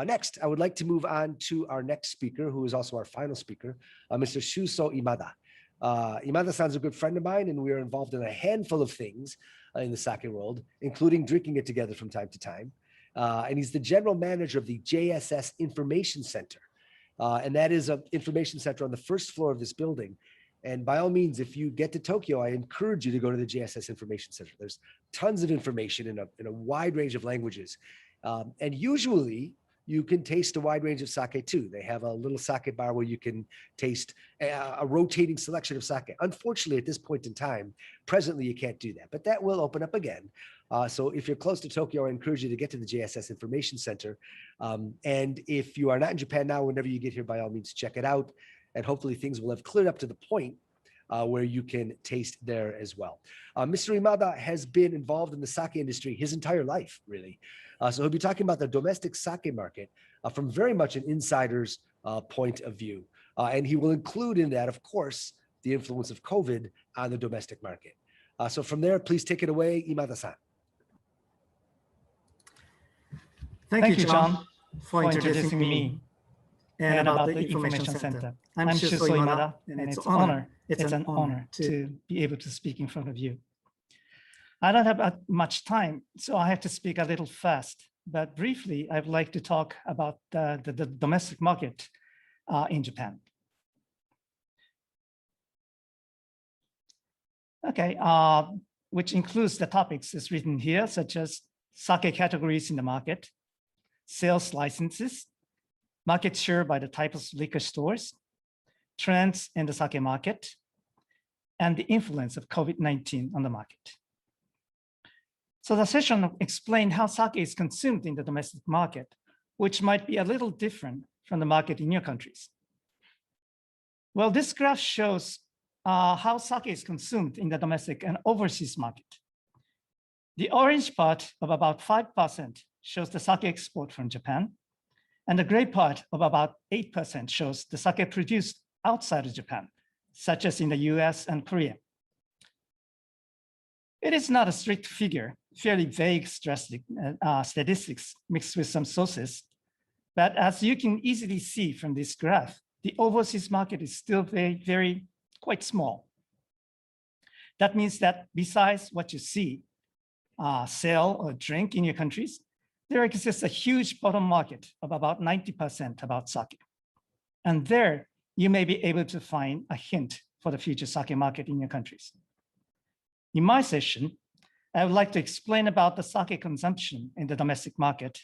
Next, I would like to move on to our next speaker, who is also our final speaker, Mr. Shuso Imada. Imada-san's a good friend of mine, and we are involved in a handful of things in the sake world, including drinking it together from time to time. And he's the general manager of the JSS Information Center. And that is an information center on the first floor of this building. And by all means, if you get to Tokyo, I encourage you to go to the JSS Information Center. There's tons of information in a wide range of languages. And usually you can taste a wide range of sake too. They have a little sake bar where you can taste a rotating selection of sake. Unfortunately, at this point in time, presently you can't do that, but that will open up again. So if you're close to Tokyo, I encourage you to get to the JSS Information Center. And if you are not in Japan now, whenever you get here, by all means, check it out. And hopefully things will have cleared up to the point where you can taste there as well. Mr. Imada has been involved in the sake industry his entire life, really. So he'll be talking about the domestic sake market from very much an insider's point of view. And he will include in that, of course, the influence of COVID on the domestic market. So from there, please take it away, Imada-san. Thank you, John, for introducing me and about the Information Center. I'm Shuso Imada, and it's an honor to be able to speak in front of you. I don't have much time, so I have to speak a little fast, but briefly, I'd like to talk about the domestic market in Japan. Okay, which includes the topics is written here, such as sake categories in the market, sales licenses, market share by the type of liquor stores, trends in the sake market, and the influence of COVID-19 on the market. So the session explained how sake is consumed in the domestic market, which might be a little different from the market in your countries. Well, this graph shows how sake is consumed in the domestic and overseas market. The orange part of about 5% shows the sake export from Japan, and the gray part of about 8% shows the sake produced outside of Japan, such as in the US and Korea. It is not a strict figure, fairly vague statistics mixed with some sources, but as you can easily see from this graph, the overseas market is still quite small. That means that besides what you see, sell or drink in your countries, there exists a huge bottom market of about 90% about sake. And there, you may be able to find a hint for the future sake market in your countries. In my session, I would like to explain about the sake consumption in the domestic market,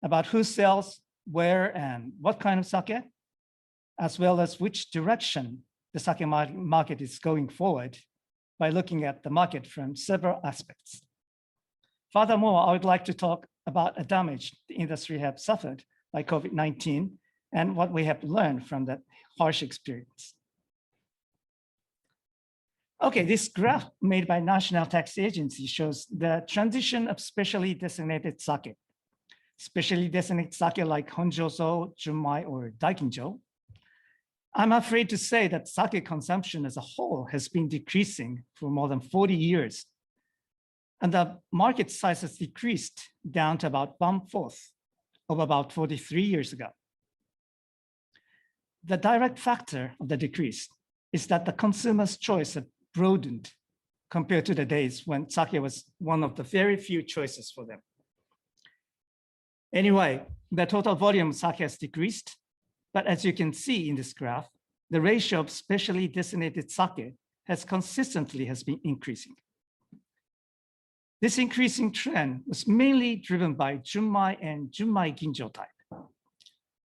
about who sells, where, and what kind of sake, as well as which direction the sake market is going forward by looking at the market from several aspects. Furthermore, I would like to talk about the damage the industry has suffered by COVID-19 and what we have learned from that harsh experience. Okay, this graph made by National Tax Agency shows the transition of specially designated sake. Specially designated sake like Honjozo, Junmai, or Daikinjo. I'm afraid to say that sake consumption as a whole has been decreasing for more than 40 years. And the market size has decreased down to about 1/4 of about 43 years ago. The direct factor of the decrease is that the consumer's choice have broadened compared to the days when sake was one of the very few choices for them. Anyway, the total volume of sake has decreased, but as you can see in this graph, the ratio of specially designated sake has consistently been increasing. This increasing trend was mainly driven by Junmai and Junmai Ginjo type.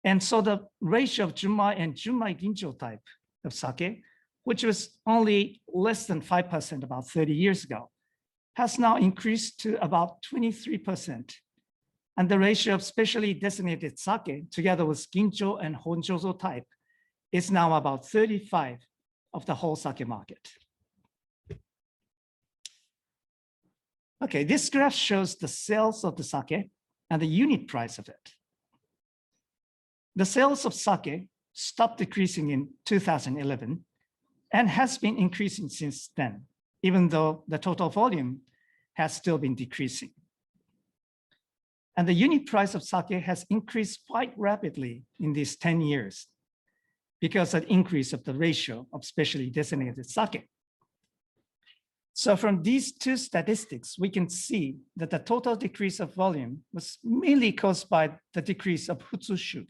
And so the ratio of Junmai and Junmai Ginjo type of sake, which was only less than 5% about 30 years ago, has now increased to about 23%. And the ratio of specially designated sake, together with Ginjo and Honjozo type, is now about 35% of the whole sake market. Okay, this graph shows the sales of the sake and the unit price of it. The sales of sake stopped decreasing in 2011 and has been increasing since then, even though the total volume has still been decreasing. And the unit price of sake has increased quite rapidly in these 10 years because of the increase of the ratio of specially designated sake. So from these two statistics, we can see that the total decrease of volume was mainly caused by the decrease of Futsushu,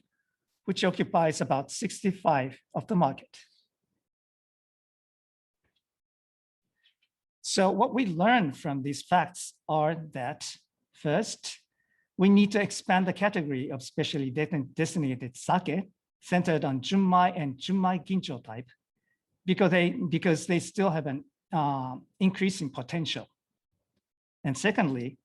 which occupies about 65% of the market. So what we learned from these facts are that first, we need to expand the category of specially designated sake centered on Junmai and Junmai Gincho type because they still have an increasing potential. And secondly,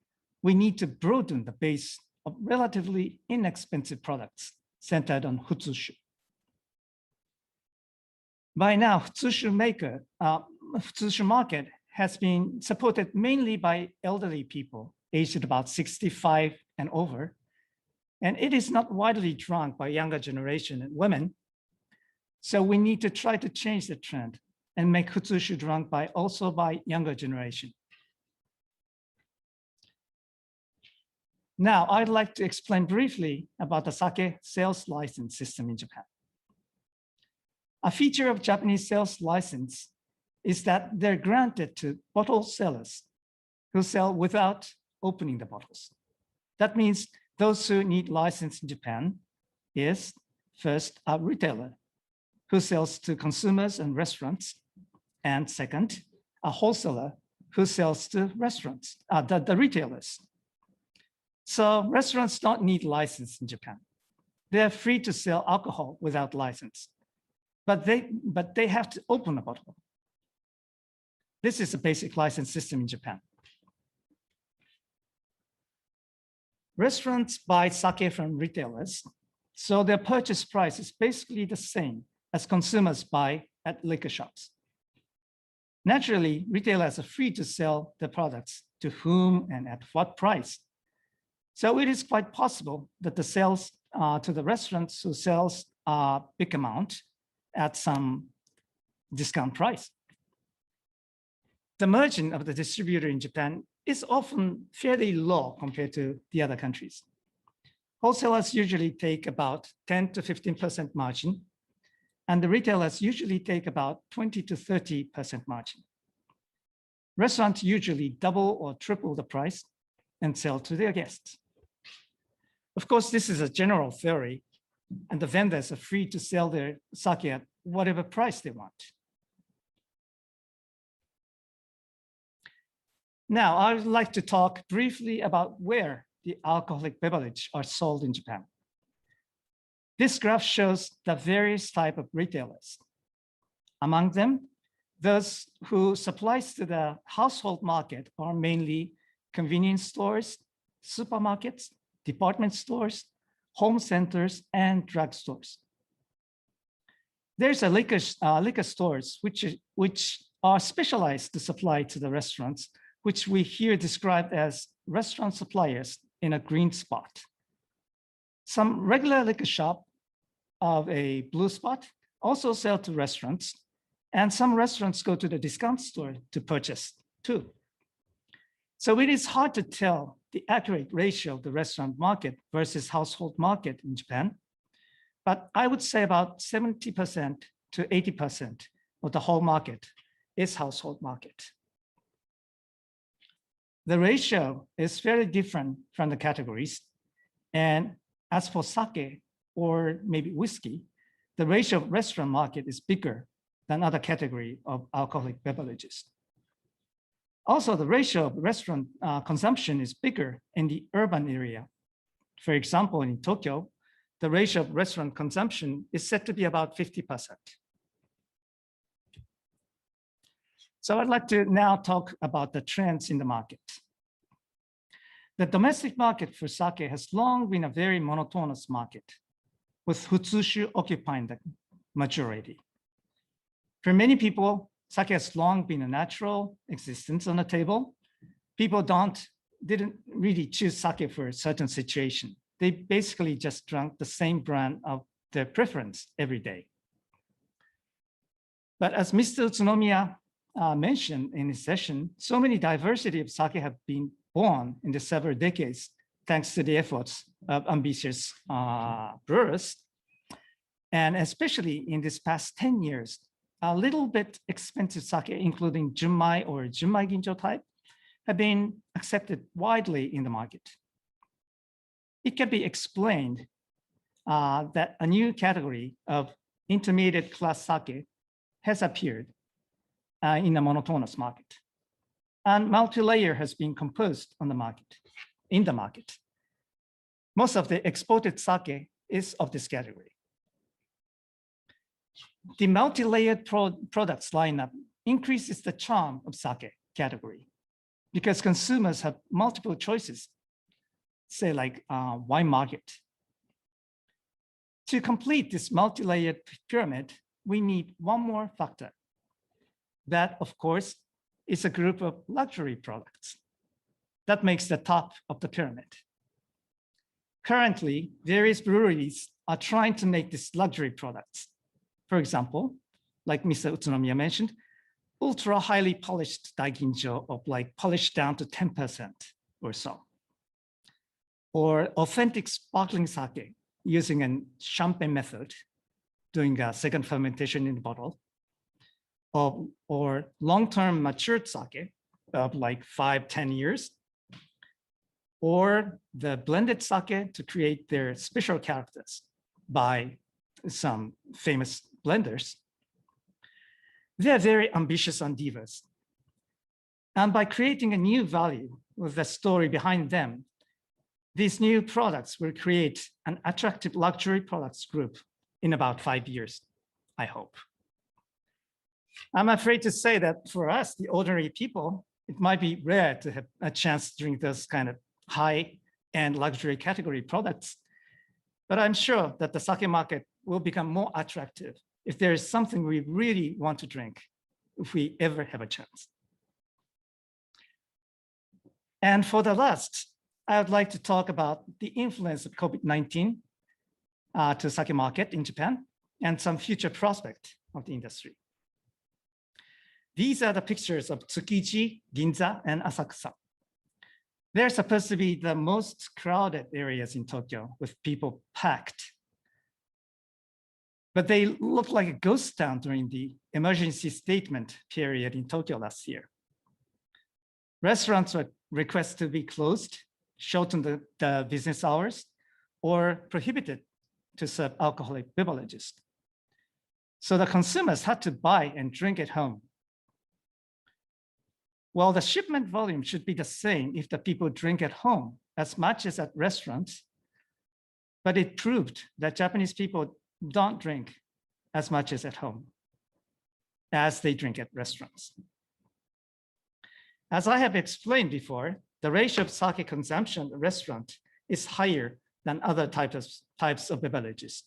we need to broaden the base of relatively inexpensive products centered on Futsushu. By now, Futsushu market has been supported mainly by elderly people aged about 65 and over, and it is not widely drunk by younger generation and women. So we need to try to change the trend and make Futsushu drunk also by younger generation. Now, I'd like to explain briefly about the sake sales license system in Japan. A feature of Japanese sales license is that they're granted to bottle sellers who sell without opening the bottles. That means those who need license in Japan is first a retailer who sells to consumers and restaurants, and second, a wholesaler who sells to restaurants, the retailers. So restaurants don't need license in Japan. They're free to sell alcohol without license, but they have to open a bottle. This is a basic license system in Japan. Restaurants buy sake from retailers, so their purchase price is basically the same as consumers buy at liquor shops. Naturally, retailers are free to sell their products to whom and at what price. So it is quite possible that the sales to the restaurants who sells a big amount at some discount price. The margin of the distributor in Japan is often fairly low compared to the other countries. Wholesalers usually take about 10 to 15% margin, and the retailers usually take about 20 to 30% margin. Restaurants usually double or triple the price and sell to their guests. Of course, this is a general theory, and the vendors are free to sell their sake at whatever price they want. Now, I would like to talk briefly about where the alcoholic beverages are sold in Japan. This graph shows the various types of retailers. Among them, those who supplies to the household market are mainly convenience stores, supermarkets, department stores, home centers, and drugstores. There's a liquor stores which are specialized to supply to the restaurants, which we here described as restaurant suppliers in a green spot. Some regular liquor shop of a blue spot also sell to restaurants, and some restaurants go to the discount store to purchase too. So it is hard to tell the accurate ratio of the restaurant market versus household market in Japan, but I would say about 70% to 80% of the whole market is household market. The ratio is very different from the categories. And as for sake or maybe whiskey, the ratio of restaurant market is bigger than other category of alcoholic beverages. Also, the ratio of restaurant consumption is bigger in the urban area. For example, in Tokyo, the ratio of restaurant consumption is said to be about 50%. So I'd like to now talk about the trends in the market. The domestic market for sake has long been a very monotonous market, with Futsushu occupying the majority. For many people, sake has long been a natural existence on the table. People didn't really choose sake for a certain situation. They basically just drank the same brand of their preference every day. But as Mr. Utsunomiya mentioned in his session, so many diversity of sake have been born in the several decades thanks to the efforts of ambitious brewers. And especially in this past 10 years, a little bit expensive sake, including Junmai or Junmai Ginjo type, have been accepted widely in the market. It can be explained that a new category of intermediate class sake has appeared in the monotonous market. And multi-layer has been composed on the market, in the market. Most of the exported sake is of this category. The multi-layered products lineup increases the charm of sake category because consumers have multiple choices, say like wine market. To complete this multi-layered pyramid, we need one more factor. That, of course, is a group of luxury products. That makes the top of the pyramid. Currently, various breweries are trying to make these luxury products. For example, like Mr. Utsunomiya mentioned, ultra highly polished daiginjo of like polished down to 10% or so. Or authentic sparkling sake using a champagne method, doing a second fermentation in the bottle. Or long-term matured sake of like 5-10 years. Or the blended sake to create their special characters by some famous blenders. They are very ambitious endeavors. And by creating a new value with the story behind them, these new products will create an attractive luxury products group in about 5 years, I hope. I'm afraid to say that for us, the ordinary people, it might be rare to have a chance to drink those kind of high-end luxury category products. But I'm sure that the sake market will become more attractive if there is something we really want to drink, if we ever have a chance. And for the last, I would like to talk about the influence of COVID-19 to sake market in Japan and some future prospect of the industry. These are the pictures of Tsukiji, Ginza, and Asakusa. They're supposed to be the most crowded areas in Tokyo with people packed. But they look like a ghost town during the emergency statement period in Tokyo last year. Restaurants were requested to be closed, shorten the business hours, or prohibited to serve alcoholic beverages. So the consumers had to buy and drink at home. Well, the shipment volume should be the same if the people drink at home as much as at restaurants, but it proved that Japanese people don't drink as much as at home as they drink at restaurants. As I have explained before, the ratio of sake consumption at restaurant is higher than other types of beverages.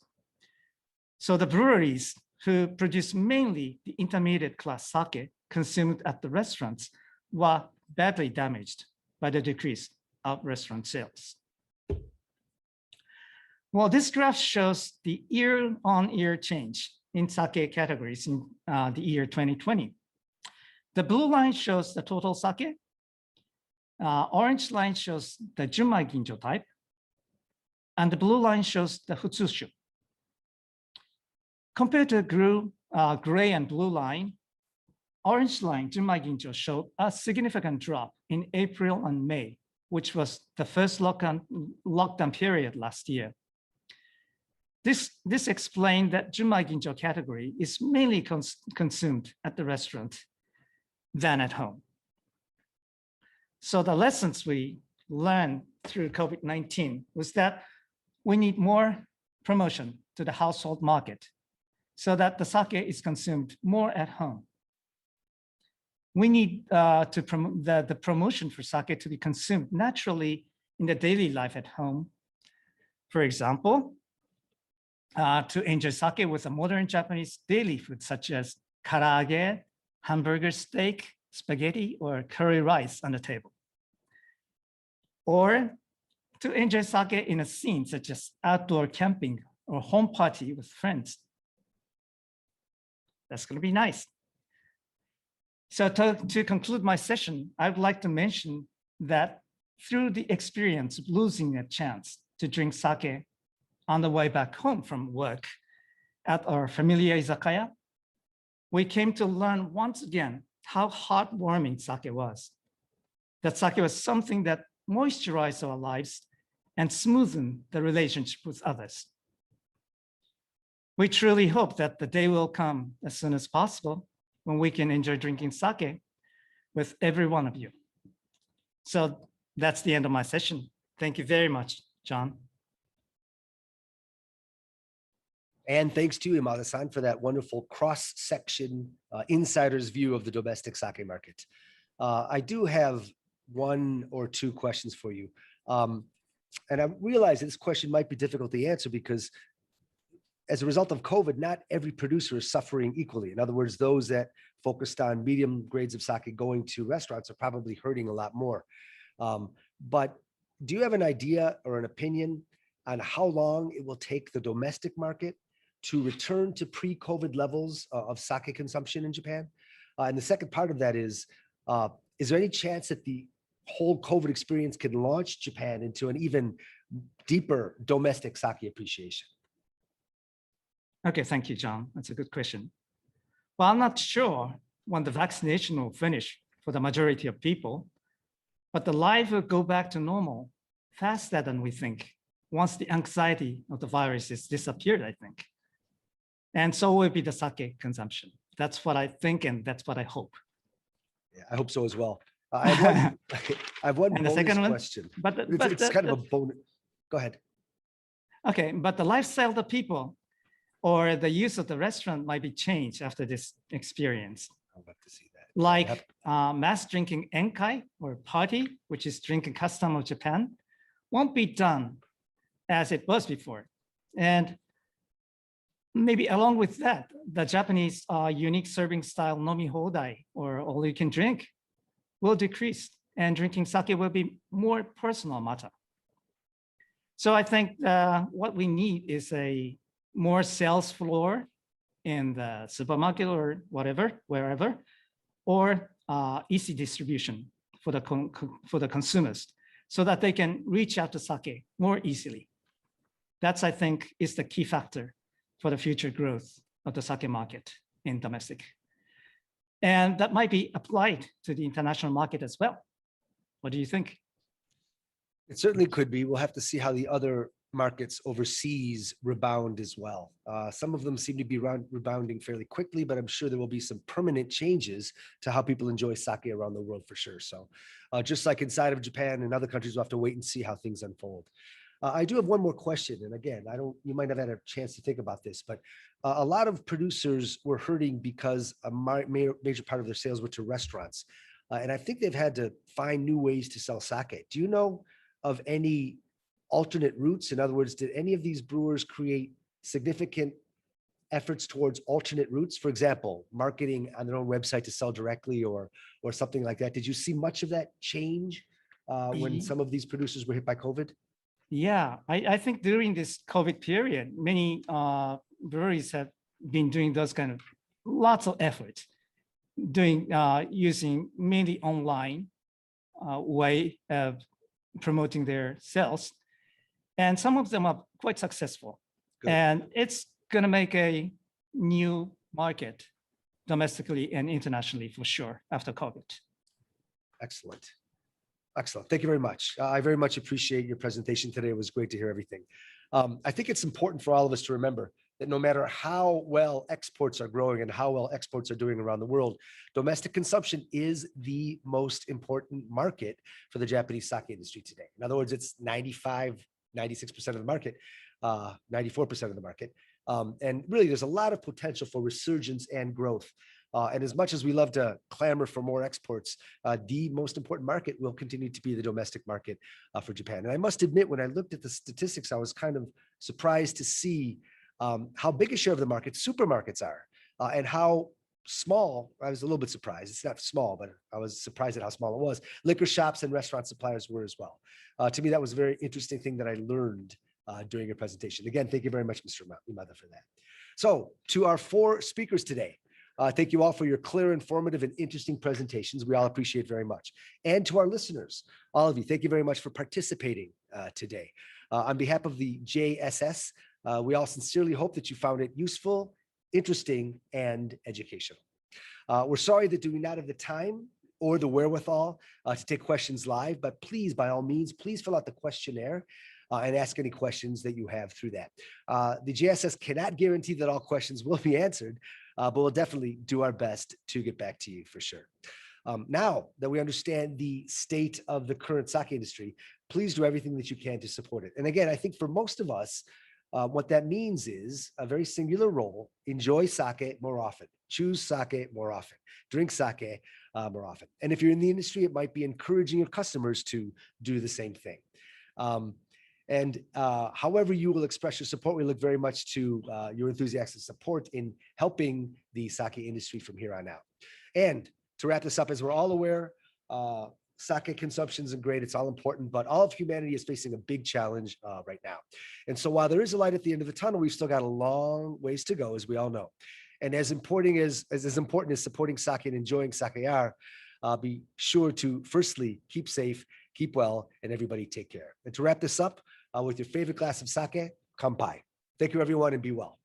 So the breweries who produce mainly the intermediate class sake consumed at the restaurants were badly damaged by the decrease of restaurant sales. Well, this graph shows the year-on-year change in sake categories in the year 2020. The blue line shows the total sake. Orange line shows the Junmai Ginjo type. And the blue line shows the Futsushu. Compared to gray and blue line, orange line, Junmai Ginjo, showed a significant drop in April and May, which was the first lockdown period last year. This explained that Junmai Ginjo category is mainly consumed at the restaurant than at home. So the lessons we learned through COVID-19 was that we need more promotion to the household market so that the sake is consumed more at home. We need to promote the promotion for sake to be consumed naturally in the daily life at home. For example, to enjoy sake with a modern Japanese daily food such as karaage, hamburger steak, spaghetti, or curry rice on the table. Or to enjoy sake in a scene such as outdoor camping or home party with friends. That's going to be nice. So to conclude my session, I would like to mention that through the experience of losing a chance to drink sake on the way back home from work at our familiar izakaya, we came to learn once again how heartwarming sake was. That sake was something that moisturized our lives and smoothened the relationship with others. We truly hope that the day will come as soon as possible when we can enjoy drinking sake with every one of you. So that's the end of my session. Thank you very much, John. And thanks to Imada-san for that wonderful cross-section insider's view of the domestic sake market. I do have one or two questions for you. And I realize this question might be difficult to answer because as a result of COVID, not every producer is suffering equally. In other words, those that focused on medium grades of sake going to restaurants are probably hurting a lot more. But do you have an idea or an opinion on how long it will take the domestic market to return to pre-COVID levels of sake consumption in Japan? And the second part of that is there any chance that the whole COVID experience can launch Japan into an even deeper domestic sake appreciation? Okay, thank you, John. That's a good question. Well, I'm not sure when the vaccination will finish for the majority of people, but the life will go back to normal faster than we think once the anxiety of the virus is disappeared, I think. And so will be the sake consumption. That's what I think, and that's what I hope. Yeah, I hope so as well. I have one And the bonus second one? question. But It's kind of a bonus. Go ahead. Okay, but the lifestyle of the people or the use of the restaurant might be changed after this experience. I'd love to see that. Like mass drinking enkai or party, which is drinking custom of Japan, won't be done as it was before. And maybe along with that, the Japanese unique serving style nomi hodai or all you can drink will decrease, and drinking sake will be more personal matter. So I think what we need is a more sales floor in the supermarket or whatever, wherever, or easy distribution for the consumers so that they can reach out to sake more easily. That's, I think, is the key factor for the future growth of the sake market in domestic. And that might be applied to the international market as well. What do you think? It certainly could be. We'll have to see how the other markets overseas rebound as well. Some of them seem to be rebounding fairly quickly, but I'm sure there will be some permanent changes to how people enjoy sake around the world for sure. So just like inside of Japan and other countries, we'll have to wait and see how things unfold. I do have one more question. And again, you might have had a chance to think about this, but a lot of producers were hurting because a major part of their sales were to restaurants. And I think they've had to find new ways to sell sake. Do you know of any alternate routes? In other words, did any of these brewers create significant efforts towards alternate routes? For example, marketing on their own website to sell directly or something like that. Did you see much of that change when some of these producers were hit by COVID? Yeah, I think during this COVID period, many breweries have been doing those kind of lots of effort, using mainly online way of promoting their sales. And some of them are quite successful. Good. And it's going to make a new market domestically and internationally for sure after COVID. Excellent. Excellent. Thank you very much. I very much appreciate your presentation today. It was great to hear everything. I think it's important for all of us to remember that no matter how well exports are growing and how well exports are doing around the world, domestic consumption is the most important market for the Japanese sake industry today. In other words, it's 96% of the market, 94% of the market. And really, there's a lot of potential for resurgence and growth. And as much as we love to clamor for more exports, the most important market will continue to be the domestic market for Japan. And I must admit, when I looked at the statistics, I was kind of surprised to see how big a share of the market supermarkets are and how small. I was a little bit surprised. It's not small, but I was surprised at how small it was. Liquor shops and restaurant suppliers were as well. To me, that was a very interesting thing that I learned during your presentation. Again, thank you very much, Mr. Imada, for that. So to our 4 speakers today, Thank you all for your clear, informative, and interesting presentations. We all appreciate very much. And to our listeners, all of you, thank you very much for participating today. On behalf of the JSS, we all sincerely hope that you found it useful, interesting, and educational. We're sorry that we do not have the time or the wherewithal to take questions live, but please, by all means, please fill out the questionnaire and ask any questions that you have through that. The JSS cannot guarantee that all questions will be answered, but we'll definitely do our best to get back to you for sure. Now that we understand the state of the current sake industry, please do everything that you can to support it. And again, I think for most of us, what that means is a very singular role: enjoy sake more often, choose sake more often, drink sake more often. And if you're in the industry, it might be encouraging your customers to do the same thing. However you will express your support, we look very much to your enthusiastic support in helping the sake industry from here on out. And to wrap this up, as we're all aware, sake consumption isn't great, it's all important, but all of humanity is facing a big challenge right now. And so while there is a light at the end of the tunnel, we've still got a long ways to go, as we all know. And as important as supporting sake and enjoying sake are, be sure to firstly keep safe, keep well, and everybody take care. And to wrap this up with your favorite glass of sake, kanpai. Thank you, everyone, and be well.